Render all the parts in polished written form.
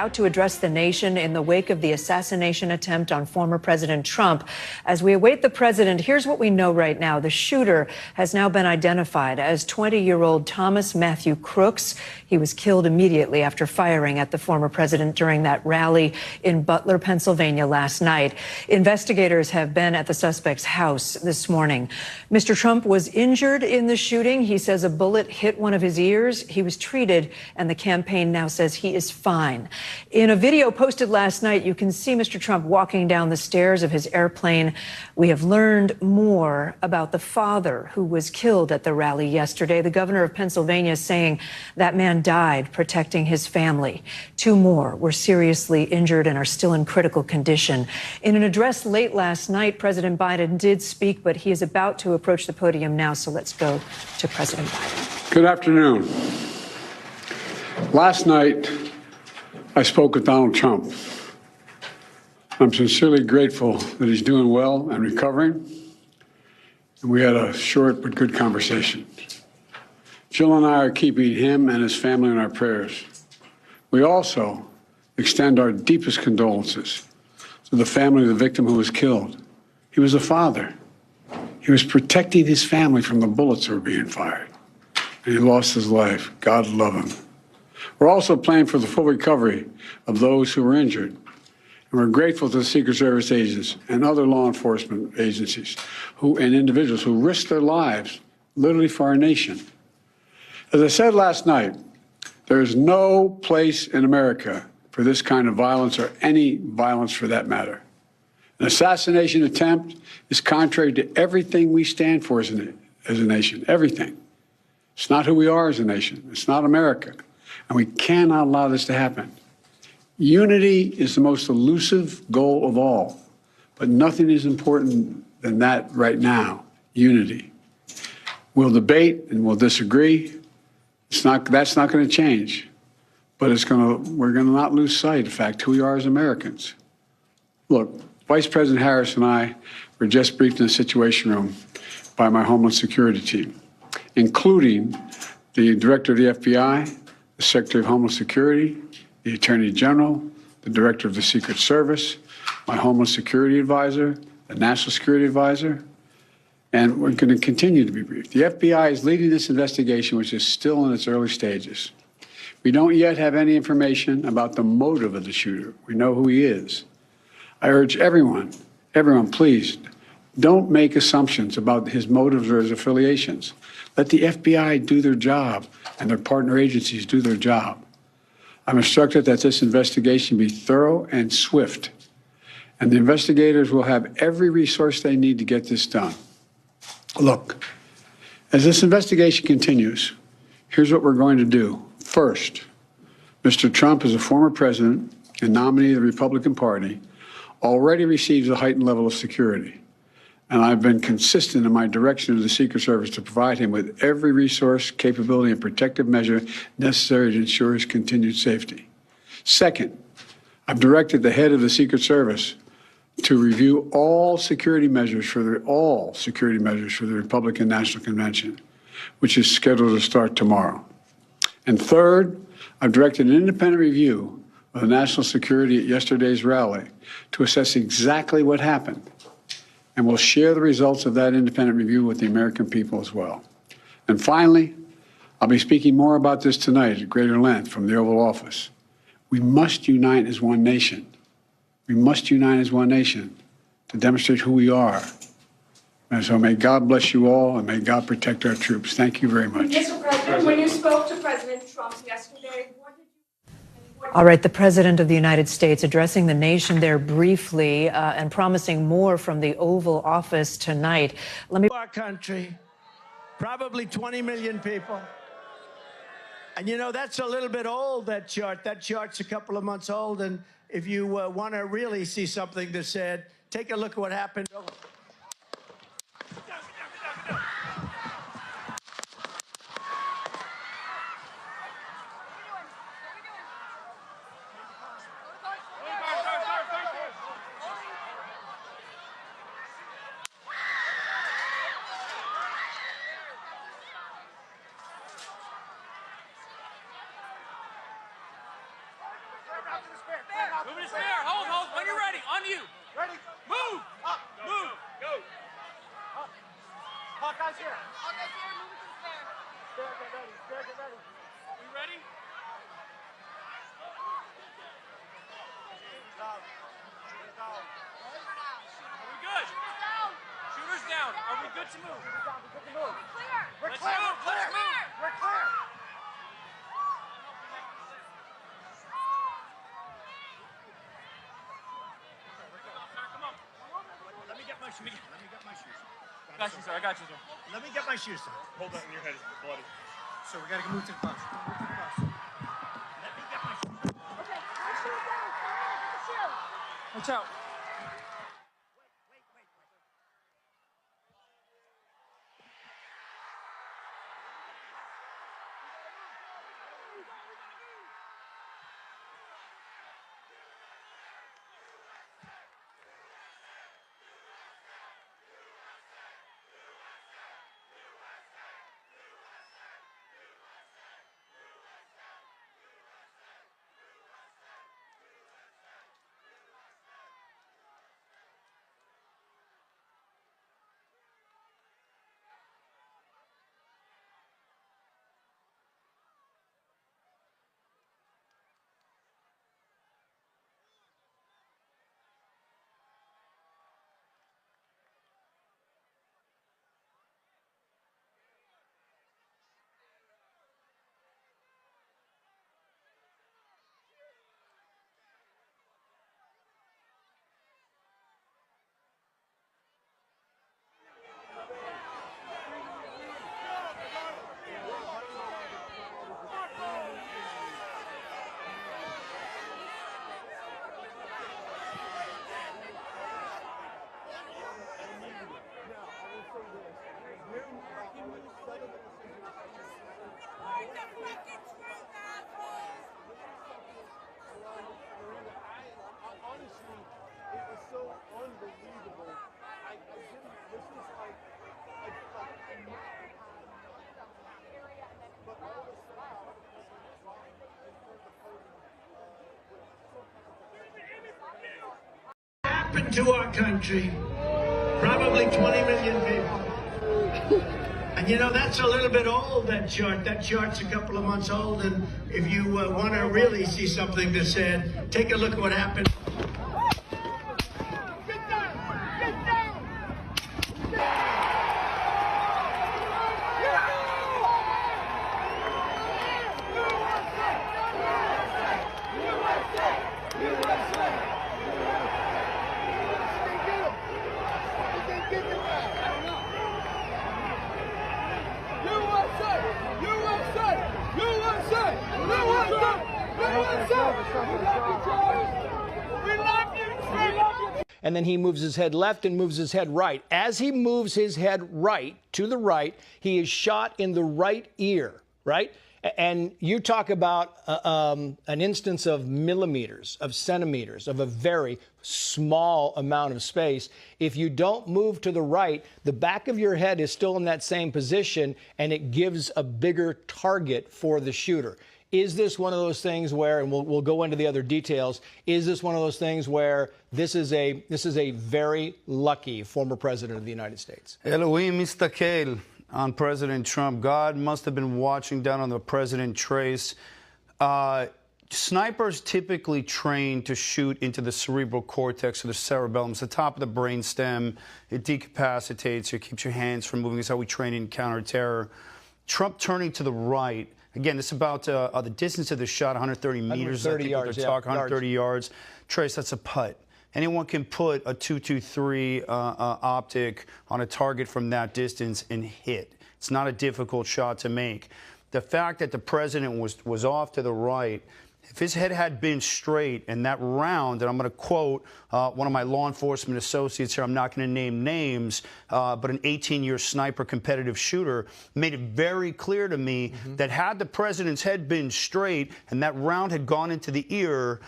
Out to address the nation in the wake of the assassination attempt on former President Trump. As we await the president, here's what we know right now. The shooter has now been identified as 20-year-old Thomas Matthew Crooks. He was killed immediately after firing at the former president during that rally in Butler, Pennsylvania last night. Investigators have been at the suspect's house this morning. Mr. Trump was injured in the shooting. He says a bullet hit one of his ears. He was treated, and the campaign now says he is fine. In a video posted last night, you can see Mr. Trump walking down the stairs of his airplane. We have learned more about the father who was killed at the rally yesterday. The governor of Pennsylvania is saying that man died protecting his family. Two more were seriously injured and are still in critical condition. In an address late last night, President Biden did speak, but he is about to approach the podium now. So let's go to President Biden. Good afternoon. Last night, I spoke with Donald Trump. I'm sincerely grateful that he's doing well and recovering. And we had a short but good conversation. Jill and I are keeping him and his family in our prayers. We also extend our deepest condolences to the family of the victim who was killed. He was a father. He was protecting his family from the bullets that were being fired. And he lost his life. God love him. We're also praying for the full recovery of those who were injured. And we're grateful to the Secret Service agents and other law enforcement agencies and individuals who risked their lives literally for our nation. As I said last night, there is no place in America for this kind of violence or any violence for that matter. An assassination attempt is contrary to everything we stand for as a nation, everything. It's not who we are as a nation. It's not America. And we cannot allow this to happen. Unity is the most elusive goal of all, but nothing is important than that right now, unity. We'll debate and we'll disagree. That's not going to change, but we're going to not lose sight of the fact who we are as Americans. Look, Vice President Harris and I were just briefed in the Situation Room by my Homeland Security team, including the Director of the FBI, the Secretary of Homeland Security, the Attorney General, the Director of the Secret Service, my Homeland Security Advisor, the National Security Advisor, and we're going to continue to be briefed. The FBI is leading this investigation, which is still in its early stages. We don't yet have any information about the motive of the shooter. We know who he is. I urge everyone, please, don't make assumptions about his motives or his affiliations. Let the FBI do their job and their partner agencies do their job. I'm instructed that this investigation be thorough and swift, and the investigators will have every resource they need to get this done. Look, as this investigation continues, here's what we're going to do. First, Mr. Trump, as a former president and nominee of the Republican Party, already receives a heightened level of security. And I've been consistent in my direction to the Secret Service to provide him with every resource, capability, and protective measure necessary to ensure his continued safety. Second, I've directed the head of the Secret Service to review all security measures for the Republican National Convention, which is scheduled to start tomorrow. And third, I've directed an independent review of the national security at yesterday's rally to assess exactly what happened. And we'll share the results of that independent review with the American people as well. And finally, I'll be speaking more about this tonight at greater length from the Oval Office. We must unite as one nation. We must unite as one nation to demonstrate who we are. And so may God bless you all, and may God protect our troops. Thank you very much. Mr. President, when you spoke to President Trump yesterday, what did you... All right, the President of the United States addressing the nation there briefly and promising more from the Oval Office tonight. Our country, probably 20 million people. And you know, that's a little bit old, that chart. That chart's a couple of months old. And if you want to really see something that's said, take a look at what happened. on you. Ready? Move. Up. Move. Go. Up. Hawkeye's here. Hawkeye's here. Move to the stair. Stair, get ready. Stair, get ready. We ready? Down. Down. Are we good? Shooter's down. Are we good to move? Shooter's down. We're good to move. Clear. We're clear. Let's move. We're clear. Let me get my shoes. I got you, sir. I got you, sir. Let me get my shoes, sir. Hold that in your head. It's bloody. So we got to move to the bus. Let me get my shoes. Okay, my shoes down. My shoes. Watch out. Happened to our country, probably 20 million people. And you know, that's a little bit old, that chart. That chart's a couple of months old, and if you want to really see something that's said, take a look at what happened. And then he moves his head left and moves his head right. As he moves his head right to the right, he is shot in the right ear, right? And you talk about an instance of millimeters, of centimeters, of a very small amount of space. If you don't move to the right, the back of your head is still in that same position, and it gives a bigger target for the shooter. Is this one of those things where, and we'll go into the other details, is this one of those things where this is a very lucky former president of the United States? Elohim mistakel on President Trump. God must have been watching down on the President Trace. Snipers typically train to shoot into the cerebral cortex or the cerebellum. It's the top of the brain stem. It decapacitates you, keeps your hands from moving. It's how we train in counterterror. Trump turning to the right. Again, it's about the distance of the shot, 130 meters. 130 yards, yeah. 130 yards. Trace, that's a putt. Anyone can put a .223 optic on a target from that distance and hit. It's not a difficult shot to make. The fact that the president was off to the right, if his head had been straight and that round, and I'm going to quote one of my law enforcement associates here, I'm not going to name names, but an 18-year sniper competitive shooter made it very clear to me that had the president's head been straight and that round had gone into the ear,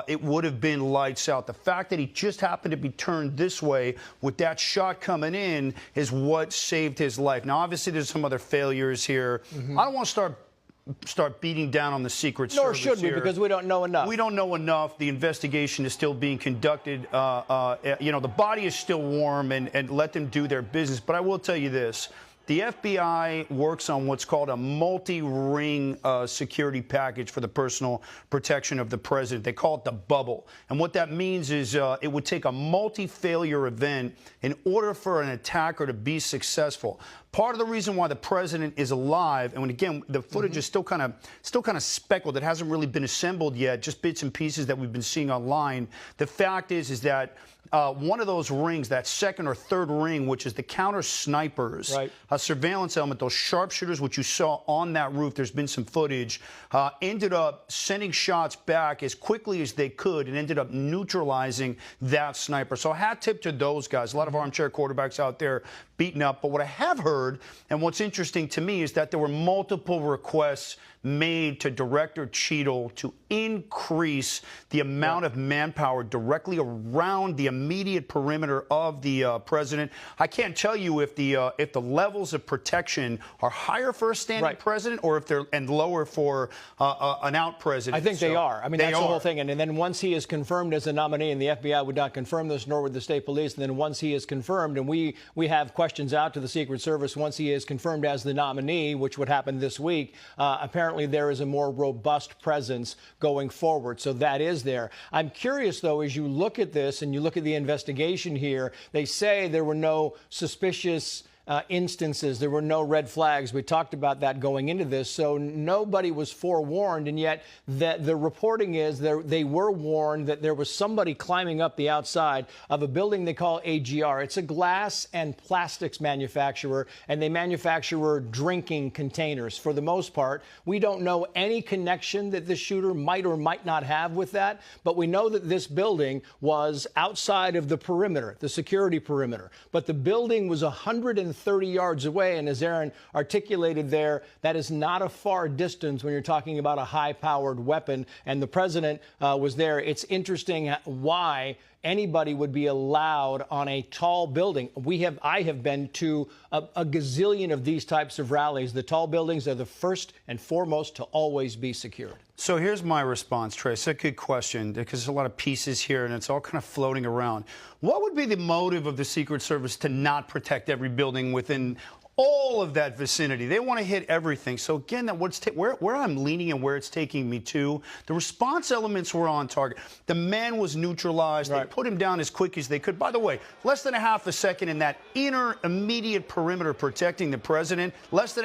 it would have been lights out. The fact that he just happened to be turned this way with that shot coming in is what saved his life. Now, obviously, there's some other failures here. I don't want to start start beating down on the Secret Service. Nor should we, here. because we don't know enough. We don't know enough. The investigation is still being conducted. The body is still warm, and let them do their business. But I will tell you this. The FBI works on what's called a multi-ring security package for the personal protection of the president. They call it the bubble. And what that means is it would take a multi-failure event in order for an attacker to be successful. Part of the reason why the president is alive, and when again the footage is still kind of speckled, it hasn't really been assembled yet, just bits and pieces that we've been seeing online. The fact is that one of those rings, that second or third ring, which is the counter snipers, right, a surveillance element, those sharpshooters, which you saw on that roof, there's been some footage, ended up sending shots back as quickly as they could and ended up neutralizing that sniper. So hat tip to those guys. A lot of armchair quarterbacks out there beaten up. But what I have heard, and what's interesting to me, is that there were multiple requests made to Director Cheadle to increase the amount of manpower directly around the immediate perimeter of the president. I can't tell you if the levels of protection are higher for a standing president or if they're lower for an out president. I think they are. I mean, that's the whole thing. And then once he is confirmed as a nominee, and the FBI would not confirm this, nor would the state police, and then once he is confirmed, and we have questions out to the Secret Service, once he is confirmed as the nominee, which would happen this week, apparently there is a more robust presence going forward. So that is there. I'm curious, though, as you look at this and you look at the investigation here, they say there were no suspicious instances. There were no red flags. We talked about that going into this. So nobody was forewarned. And yet the reporting is they were warned that there was somebody climbing up the outside of a building they call AGR. It's a glass and plastics manufacturer, and they manufacture drinking containers for the most part. We don't know any connection that the shooter might or might not have with that, but we know that this building was outside of the perimeter, the security perimeter. But the building was 130 yards away, and as Aaron articulated there, that is not a far distance when you're talking about a high-powered weapon, and the president was there. It's interesting why anybody would be allowed on a tall building. I have been to a gazillion of these types of rallies. The tall buildings are the first and foremost to always be secured. So here's my response, Trey. It's a good question because there's a lot of pieces here and it's all kind of floating around. What would be the motive of the Secret Service to not protect every building within all of that vicinity? They want to hit everything. So again, where I'm leaning and where it's taking me to, the response elements were on target. The man was neutralized. Right. They put him down as quick as they could. By the way, less than a half a second in that inner immediate perimeter protecting the president. Less than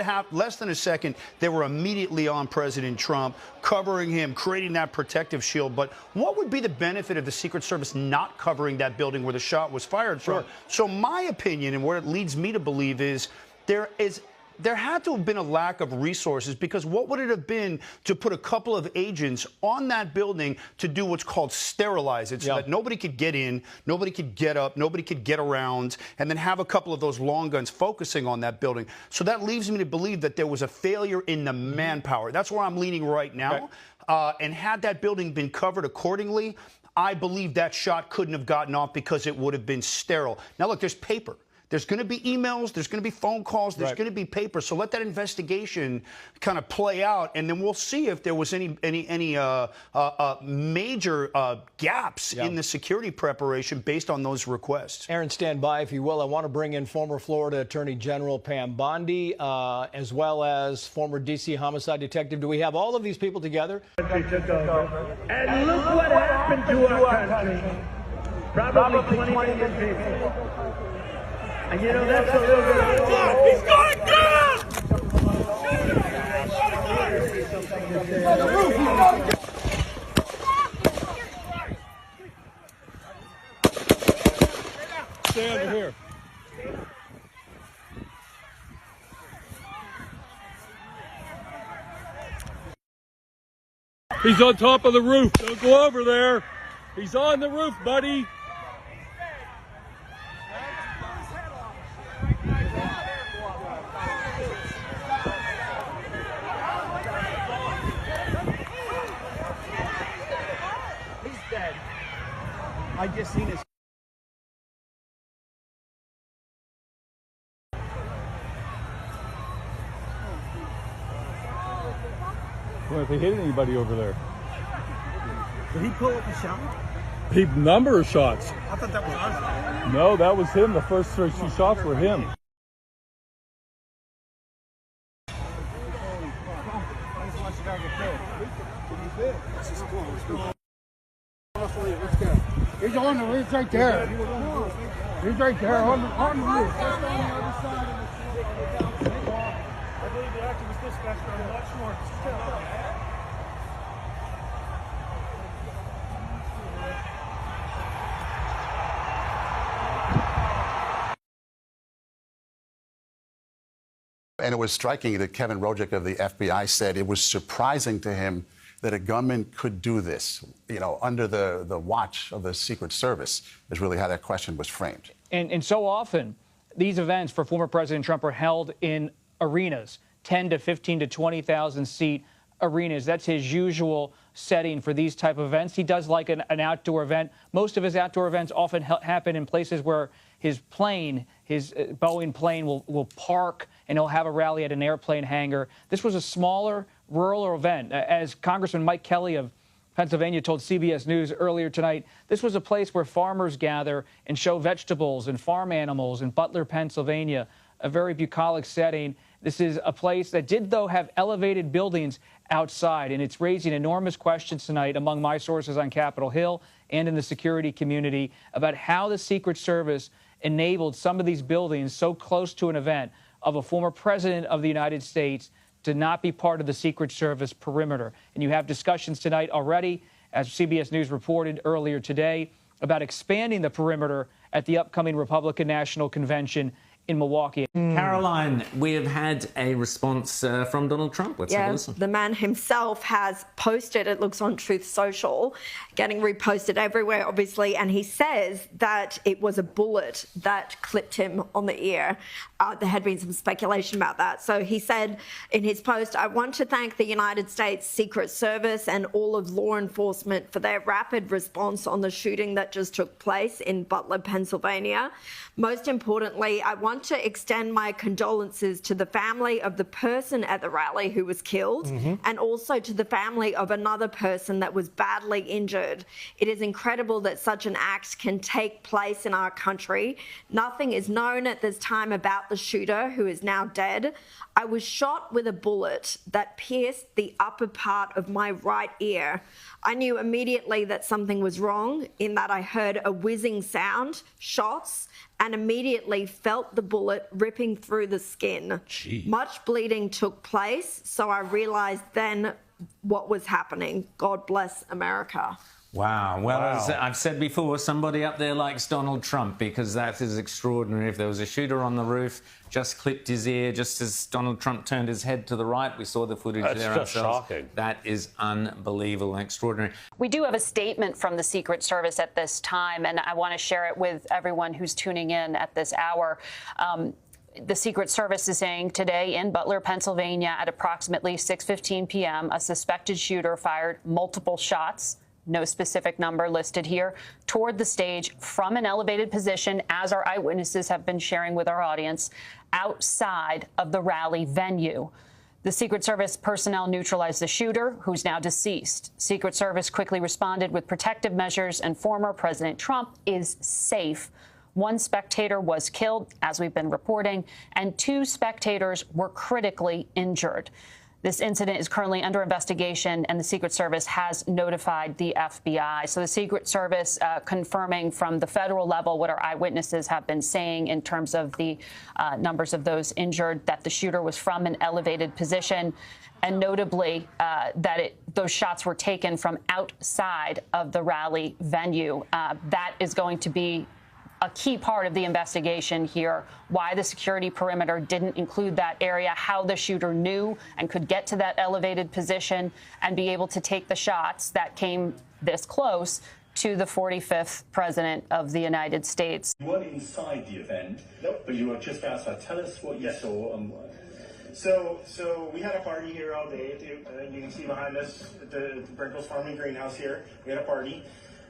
a second, they were immediately on President Trump, covering him, creating that protective shield. But what would be the benefit of the Secret Service not covering that building where the shot was fired from? So my opinion, and where it leads me to believe, is there had to have been a lack of resources, because what would it have been to put a couple of agents on that building to do what's called sterilize it, so that nobody could get in, nobody could get up, nobody could get around, and then have a couple of those long guns focusing on that building. So that leaves me to believe that there was a failure in the manpower. That's where I'm leaning right now. And had that building been covered accordingly, I believe that shot couldn't have gotten off because it would have been sterile. Now, look, there's paper. There's going to be emails, there's going to be phone calls, there's going to be paper. So let that investigation kind of play out, and then we'll see if there was any major gaps in the security preparation based on those requests. Aaron, stand by, if you will. I want to bring in former Florida Attorney General Pam Bondi, as well as former D.C. homicide detective. Do we have all of these people together? And look what happened to our country. Probably 20 million people. And you know, that's a little bit of... He's going to Stay under here. He's on top of the roof. Don't go over there. He's on the roof, buddy. I just seen his... if they hit anybody over there. Did he pull up a shot? He number of shots. I thought that was ours. No, that was him. The first 2 shots were him. He's on the roof right there. He's right there on the roof. I believe the activist dispatcher on Watch North. And it was striking that Kevin Rojek of the FBI said it was surprising to him that a gunman could do this, under the watch of the Secret Service, is really how that question was framed. And so often, these events for former President Trump are held in arenas, 10 to 15 to 20,000 seat arenas. That's his usual setting for these type of events. He does like an outdoor event. Most of his outdoor events often happen in places where his plane, his Boeing plane, will park, and he'll have a rally at an airplane hangar. This was a smaller, rural event. As Congressman Mike Kelly of Pennsylvania told CBS News earlier tonight, this was a place where farmers gather and show vegetables and farm animals in Butler, Pennsylvania, a very bucolic setting. This is a place that did, though, have elevated buildings outside, and it's raising enormous questions tonight among my sources on Capitol Hill and in the security community about how the Secret Service enabled some of these buildings so close to an event of a former president of the United States to not be part of the Secret Service perimeter. And you have discussions tonight already, as CBS News reported earlier today, about expanding the perimeter at the upcoming Republican National Convention in Milwaukee. Caroline, we have had a response from Donald Trump. Let's have a listen. The man himself has posted, it looks on Truth Social, getting reposted everywhere, obviously, and he says that it was a bullet that clipped him on the ear. There had been some speculation about that. So he said in his post, I want to thank the United States Secret Service and all of law enforcement for their rapid response on the shooting that just took place in Butler, Pennsylvania. Most importantly, I want to extend my condolences to the family of the person at the rally who was killed, and also to the family of another person that was badly injured. It is incredible that such an act can take place in our country. Nothing is known at this time about the shooter, who is now dead. I was shot with a bullet that pierced the upper part of my right ear. I knew immediately that something was wrong in that I heard a whizzing sound, shots, and immediately felt the bullet ripping through the skin. Much bleeding took place, so I realized then what was happening. God bless America. Wow. Well, as I've said before, somebody up there likes Donald Trump, because that is extraordinary. If there was a shooter on the roof, just clipped his ear, just as Donald Trump turned his head to the right. We saw the footage there ourselves. Shocking. That is unbelievable and extraordinary. We do have a statement from the Secret Service at this time, and I want to share it with everyone who's tuning in at this hour. The Secret Service is saying today in Butler, Pennsylvania, at approximately 6:15 p.m., a suspected shooter fired multiple shots, no specific number listed here, toward the stage from an elevated position, as our eyewitnesses have been sharing with our audience, outside of the rally venue. The Secret Service personnel neutralized the shooter, who's now deceased. Secret Service quickly responded with protective measures, and former President Trump is safe. One spectator was killed, as we've been reporting, and 2 spectators were critically injured. This incident is currently under investigation, and the Secret Service has notified the FBI. So the Secret Service confirming from the federal level what our eyewitnesses have been saying in terms of the numbers of those injured, that the shooter was from an elevated position, and notably that those shots were taken from outside of the rally venue. That is going to be a key part of the investigation here, why the security perimeter didn't include that area, how the shooter knew and could get to that elevated position and be able to take the shots that came this close to the 45th president of the United States. You weren't inside the event, but you were just outside. Tell us what you saw. So we had a party here all day. You can see behind us at the Brinkles Farming Greenhouse here. We had a party.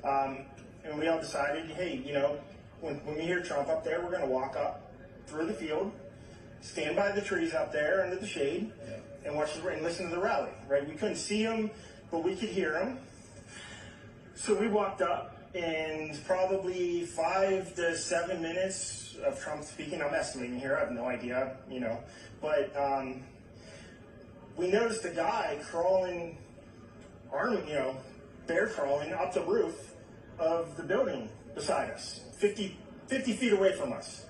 And we all decided, hey, when we hear Trump up there, we're going to walk up through the field, stand by the trees up there under the shade, and watch and listen to the rally, right? We couldn't see him, but we could hear him. So we walked up, and probably 5 to 7 minutes of Trump speaking. I'm estimating here. I have no idea, you know, but we noticed a guy crawling, bear crawling up the roof of the building beside us, 50 feet away from us.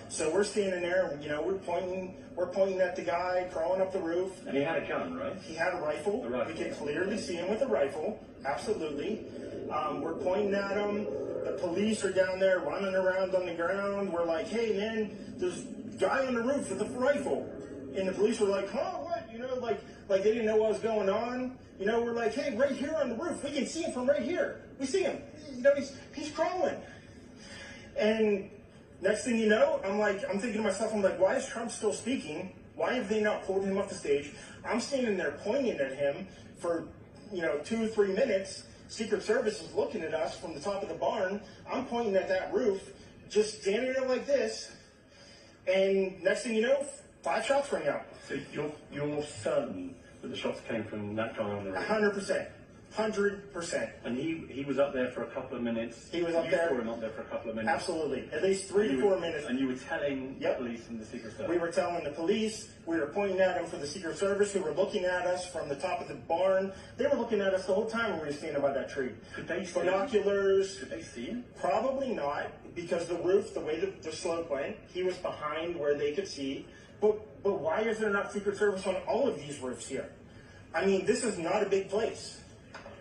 So we're standing there, and, you know, we're pointing at the guy crawling up the roof. And he had a gun, right? He had a rifle. We could clearly see him with a rifle. Absolutely. We're pointing at him. The police are down there running around on the ground. We're like, hey, man, there's a guy on the roof with a rifle. And the police were like, huh, what? You know, like they didn't know what was going on. You know, we're like, hey, right here on the roof. We can see him from right here. We see him. You know, he's crawling. And next thing you know, I'm thinking to myself, I'm like, why is Trump still speaking? Why have they not pulled him off the stage? I'm standing there pointing at him for, 2 or 3 minutes. Secret Service is looking at us from the top of the barn. I'm pointing at that roof, just standing there like this. And next thing you know, 5 shots rang out. So you're certain that the shots came from that guy on the roof? 100%. 100%. And he was up there for a couple of minutes. He was up there. You saw him up there for a couple of minutes. Absolutely. At least 3 to 4 minutes. And you were telling the police and the Secret Service? We were telling the police. We were pointing at them for the Secret Service, who were looking at us from the top of the barn. They were looking at us the whole time when we were standing by that tree. Could they see binoculars? Could they see him? Probably not, because the roof, the way the slope went, he was behind where they could see. But why is there not Secret Service on all of these roofs here? I mean, this is not a big place.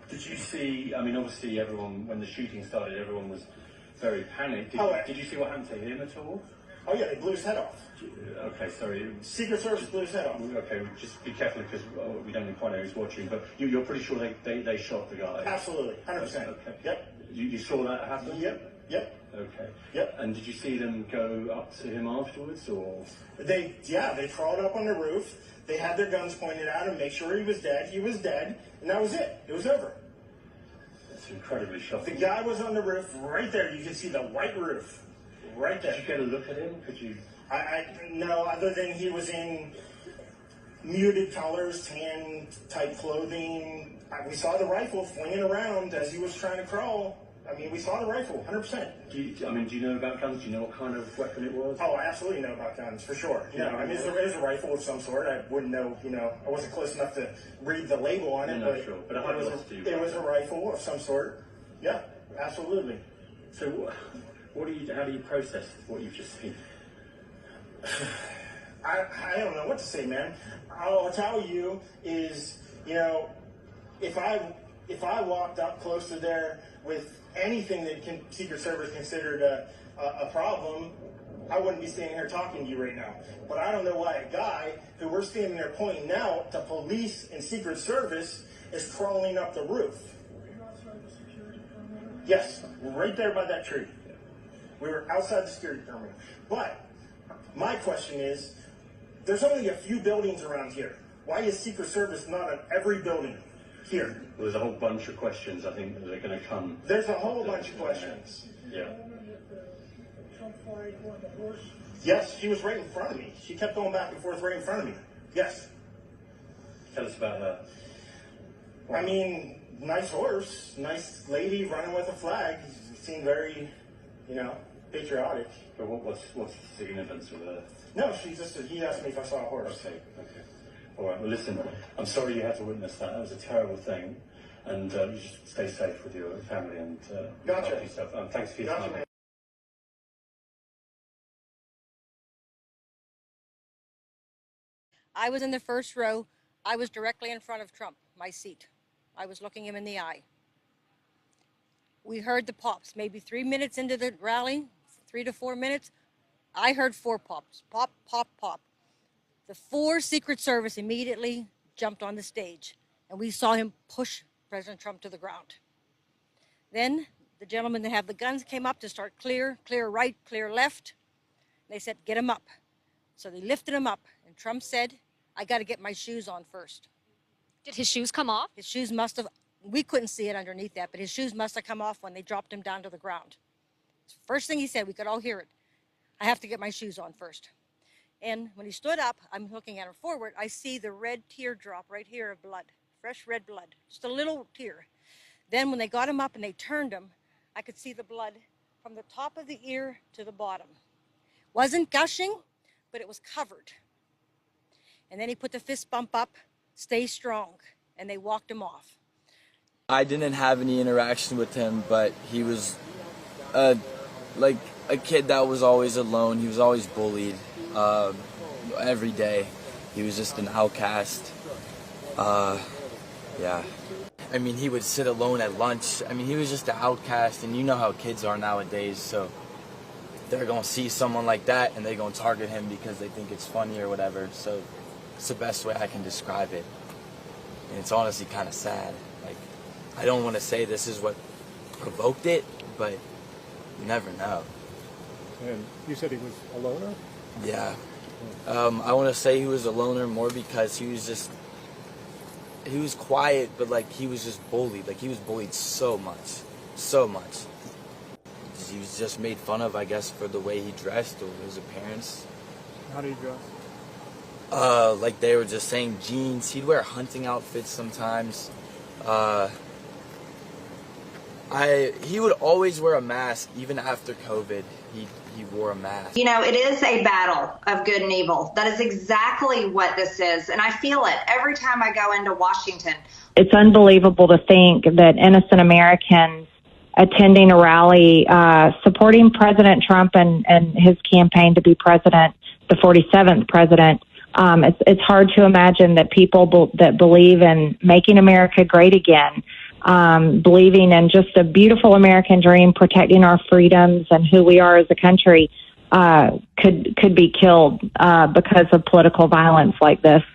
Did you see, I mean, obviously everyone, when the shooting started, everyone was very panicked. Did you see what happened to him at all? Oh yeah, they blew his head off. Okay, sorry. Secret Service blew his head off. Okay, just be careful because we don't quite know who's watching, but you're pretty sure they shot the guy? Absolutely, 100%. Okay. Yep. You saw that happen? Yep. Okay. Yep. And did you see them go up to him afterwards, or? They crawled up on the roof. They had their guns pointed at him, make sure he was dead. He was dead, and that was it. It was over. That's incredibly shocking. The guy was on the roof right there. You can see the white roof right there. Did you get a look at him? Could you? No, other than he was in muted colors, tan type clothing. We saw the rifle flinging around as he was trying to crawl. I mean, we saw the rifle, 100%. Do you know about guns? Do you know what kind of weapon it was? Oh, I absolutely know about guns, for sure. Yeah, I mean, it was a rifle of some sort. I wouldn't know, I wasn't close enough to read the label on it, but, sure. But it was a rifle of some sort. Yeah, absolutely. So how do you process what you've just seen? I don't know what to say, man. All I'll tell you is, if I walked up close to there with anything that Secret Service considered a problem, I wouldn't be standing here talking to you right now. But I don't know why a guy who we're standing there pointing out to police and Secret Service is crawling up the roof. Were you outside the security perimeter? Yes, right there by that tree. We were outside the security perimeter. But my question is, there's only a few buildings around here. Why is Secret Service not at every building here? Well, there's a whole bunch of questions, I think, that are going to come. There's a whole bunch of questions. Yeah. Trump fight on the horse? Yes, she was right in front of me. She kept going back and forth right in front of me. Yes. Tell us about her. I mean, nice horse, nice lady running with a flag. Seemed very, patriotic. But what's the significance of her? No, he asked me if I saw a horse. Okay. All right, well, listen, I'm sorry you had to witness that. That was a terrible thing. And you just stay safe with your family and Gotcha. help yourself. Thanks for your time. I was in the first row. I was directly in front of Trump, my seat. I was looking him in the eye. We heard the pops, maybe 3 minutes into the rally, 3 to 4 minutes. I heard 4 pops, pop, pop, pop. The 4 Secret Service immediately jumped on the stage, and we saw him push President Trump to the ground. Then the gentlemen that have the guns came up to start clear right, clear left. They said, get him up. So they lifted him up, and Trump said, I got to get my shoes on first. Did his shoes come off? His shoes must have, we couldn't see it underneath that, but his shoes must have come off when they dropped him down to the ground. First thing he said, we could all hear it. I have to get my shoes on first. And when he stood up, I'm looking at him forward, I see the red teardrop right here of blood, fresh red blood, just a little tear. Then when they got him up and they turned him, I could see the blood from the top of the ear to the bottom. Wasn't gushing, but it was covered. And then he put the fist bump up, stay strong, and they walked him off. I didn't have any interaction with him, but he was like a kid that was always alone. He was always bullied every day. He was just an outcast. Yeah. I mean, he would sit alone at lunch. I mean, he was just an outcast, and you know how kids are nowadays, so they're going to see someone like that, and they're going to target him because they think it's funny or whatever. So it's the best way I can describe it. And it's honestly kind of sad. Like, I don't want to say this is what provoked it, but you never know. And you said he was a loner? Yeah. I want to say he was a loner more because he was quiet, but like he was just bullied. Like he was bullied so much. He was just made fun of, I guess, for the way he dressed or his appearance. How did he dress? Like they were just saying jeans. He'd wear hunting outfits sometimes. He would always wear a mask, even after COVID. He wore a mask. You know, it is a battle of good and evil. That is exactly what this is. And I feel it every time I go into Washington. It's unbelievable to think that innocent Americans attending a rally supporting President Trump and his campaign to be president, the 47th president. It's hard to imagine that people that believe in making America great again, believing in just a beautiful American dream, protecting our freedoms and who we are as a country, could be killed because of political violence like this.